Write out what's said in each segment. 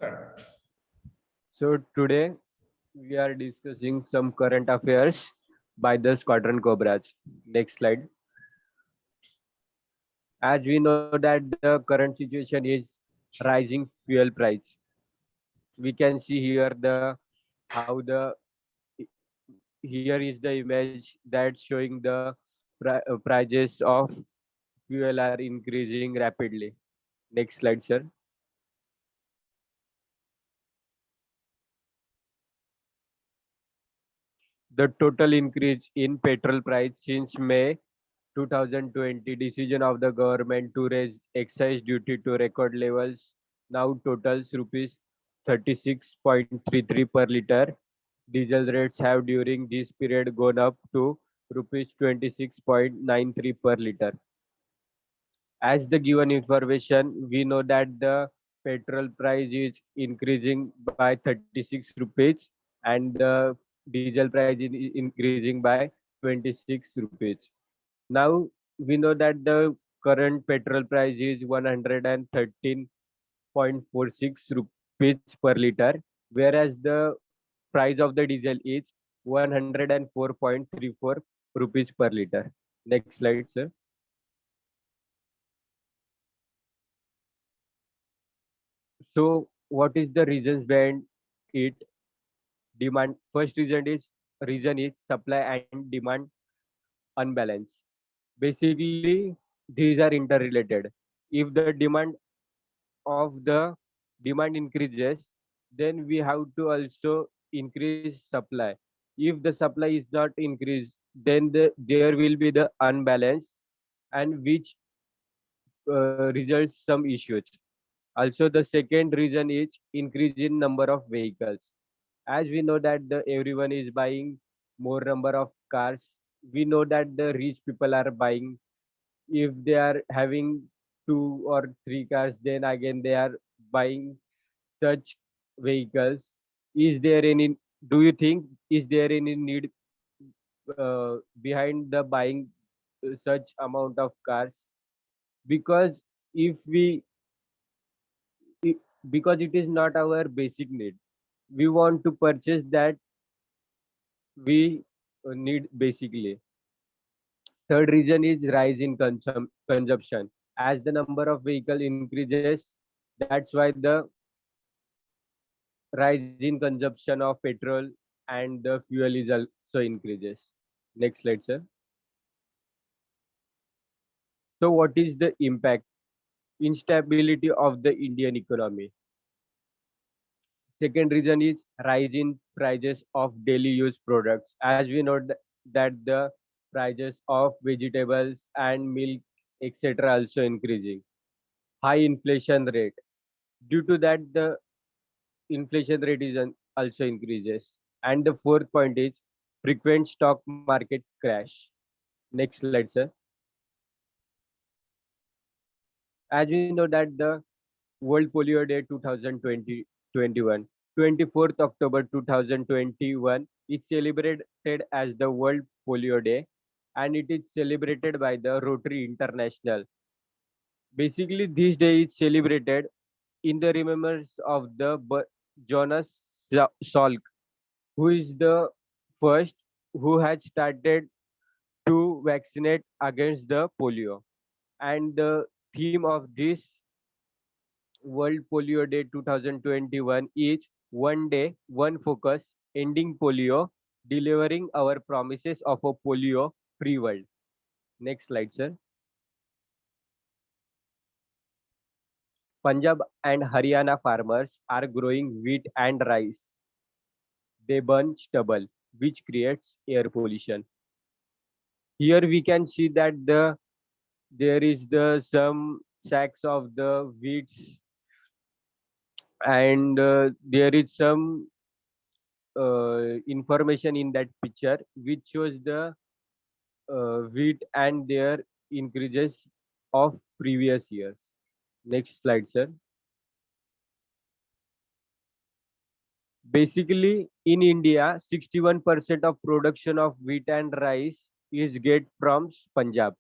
Start. So today we are discussing some current affairs by the Squadron Cobras. Next slide. As we know that the current situation is rising fuel price. We can see here the how the here is the image that's showing the prices of fuel are increasing rapidly. Next slide, sir. The total increase in petrol price since May 2020 decision of the government to raise excise duty to record levels now totals rupees 36.33 per liter. Diesel rates have during this period gone up to rupees 26.93 per liter. As the given information, we know that the petrol price is increasing by 36 rupees and the diesel price is increasing by 26 rupees. Now we know that the current petrol price is 113.46 rupees per liter, whereas the price of the diesel is 104.34 rupees per liter. Next slide, sir. So, what is the reasons behind it? Demand. First reason is supply and demand unbalance. Basically, these are interrelated. If the demand increases, then we have to also increase supply. If the supply is not increased, then there will be the unbalance and which results some issues. Also, the second reason is increase in number of vehicles. As we know that everyone is buying more number of cars, we know that the rich people are buying. If they are having two or three cars, then again they are buying such vehicles. Is there any? Do you think is there any need behind the buying such amount of cars? Because if we i- because it is not our basic need, we want to purchase that we need basically. Third reason is rise in consumption. As the number of vehicle increases, that's why the rise in consumption of petrol and the fuel is also increases. Next slide, sir. So what is the impact? Instability of the Indian economy. Second reason is rise in prices of daily use products. As we know that the prices of vegetables and milk etc. also increasing. High inflation rate. Due to that, the inflation rate is also increases. And the fourth point is frequent stock market crash. Next slide, sir. As we know that the World Polio Day 2020 21, 24th October 2021 is celebrated as the World Polio Day and it is celebrated by the Rotary International. Basically, this day is celebrated in the remembrance of the Jonas Salk, who is the first who had started to vaccinate against the polio. And the theme of this World Polio Day 2021 is One Day, One Focus, Ending Polio, Delivering Our Promises of a Polio Free World. Next slide, sir. Punjab and Haryana farmers are growing wheat and rice. They burn stubble, which creates air pollution. Here we can see that there is some sacks of the wheat and there is some information in that picture which shows the wheat and their increases of previous years. Next slide, sir. Basically, in India, 61% of production of wheat and rice is get from Punjab,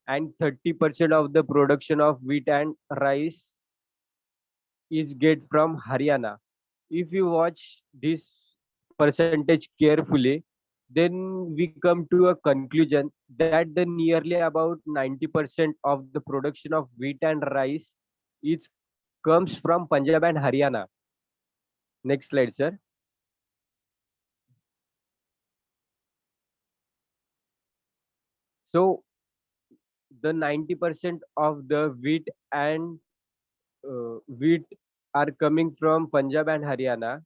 and 30% of the production of wheat and rice is get from Haryana. If you watch this percentage carefully, then we come to a conclusion that the nearly about 90% of the production of wheat and rice is comes from Punjab and Haryana. Next slide, sir. So the 90% of the wheat are coming from Punjab and Haryana.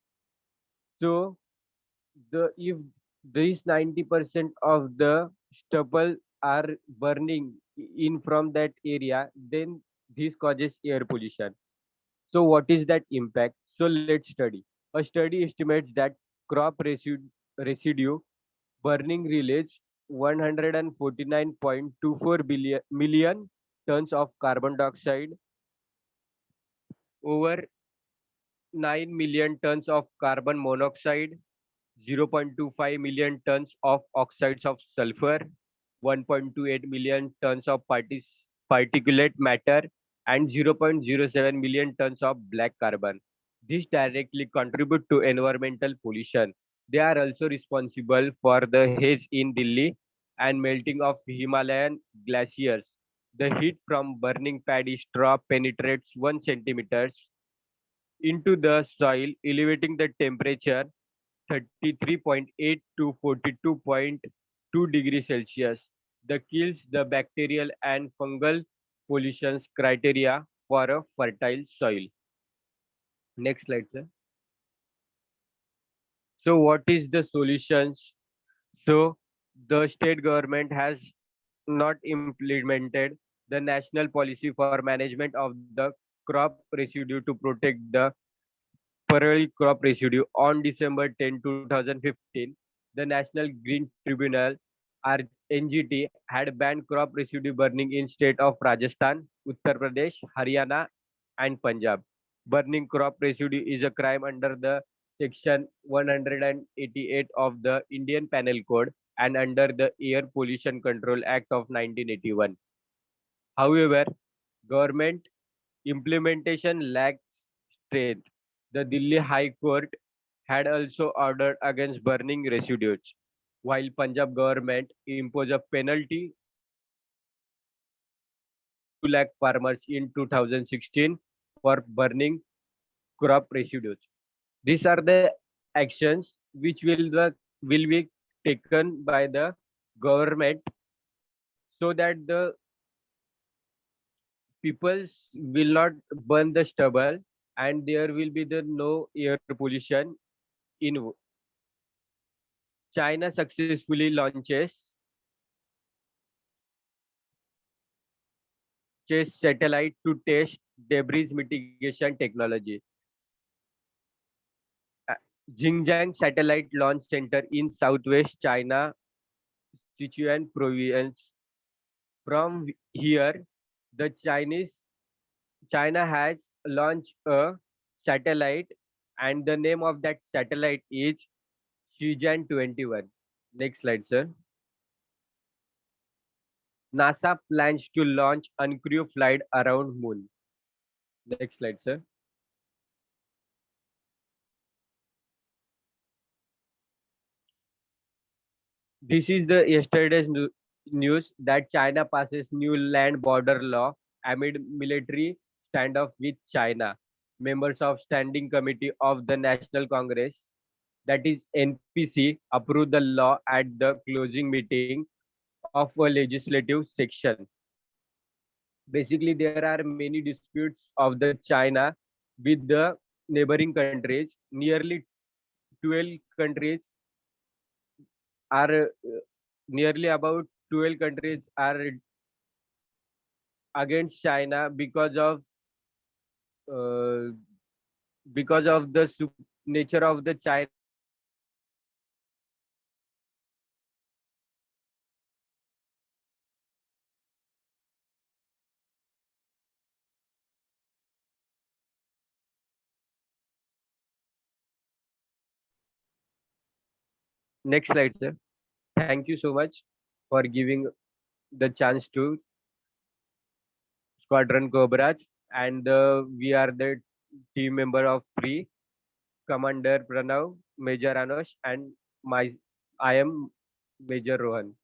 So the if these 90% of the stubble are burning in from that area, then this causes air pollution. So what is that impact? So let's study. A study estimates that crop residue burning released 149.24 million tons of carbon dioxide, over 9 million tons of carbon monoxide, 0.25 million tons of oxides of sulfur, 1.28 million tons of particulate matter, and 0.07 million tons of black carbon. These directly contribute to environmental pollution. They are also responsible for the haze in Delhi and melting of Himalayan glaciers. The heat from burning paddy straw penetrates 1 centimeters into the soil, elevating the temperature 33.8 to 42.2 degrees Celsius. The kills the bacterial and fungal pollutions criteria for a fertile soil. Next slide, sir. So what is the solutions? So the state government has not implemented the national policy for management of the crop residue to protect the perennial crop residue. On December 10, 2015, the National Green Tribunal NGT had banned crop residue burning in state of Rajasthan, Uttar Pradesh, Haryana, and Punjab. Burning crop residue is a crime under the section 188 of the Indian Penal Code and under the Air Pollution Control Act of 1981. However, government implementation lacks strength. The Delhi High Court had also ordered against burning residues, while Punjab government imposed a penalty 2 lakh farmers in 2016 for burning crop residues. These are the actions which will be taken by the government so that the people will not burn the stubble and there will be the no air pollution in China successfully launches chase satellite to test debris mitigation technology. Uh, Xinjiang Satellite Launch Center in southwest China, Sichuan province. From here, the China has launched a satellite, and the name of that satellite is Shenzhen 21. Next slide, sir. NASA plans to launch uncrewed flight around Moon. Next slide, sir. This is the yesterday's news that China passes new land border law amid military standoff with China. Members of Standing Committee of the National Congress, that is NPC, approved the law at the closing meeting of a legislative section. Basically, there are many disputes of the China with the neighboring countries. Nearly 12 countries are nearly about 12 countries are against China uh, because of the nature of the China. Next slide, sir. Thank you so much for giving the chance to Squadron Cobras, and we are the team member of three, Commander Pranav, Major Anosh, and my I am Major Rohan.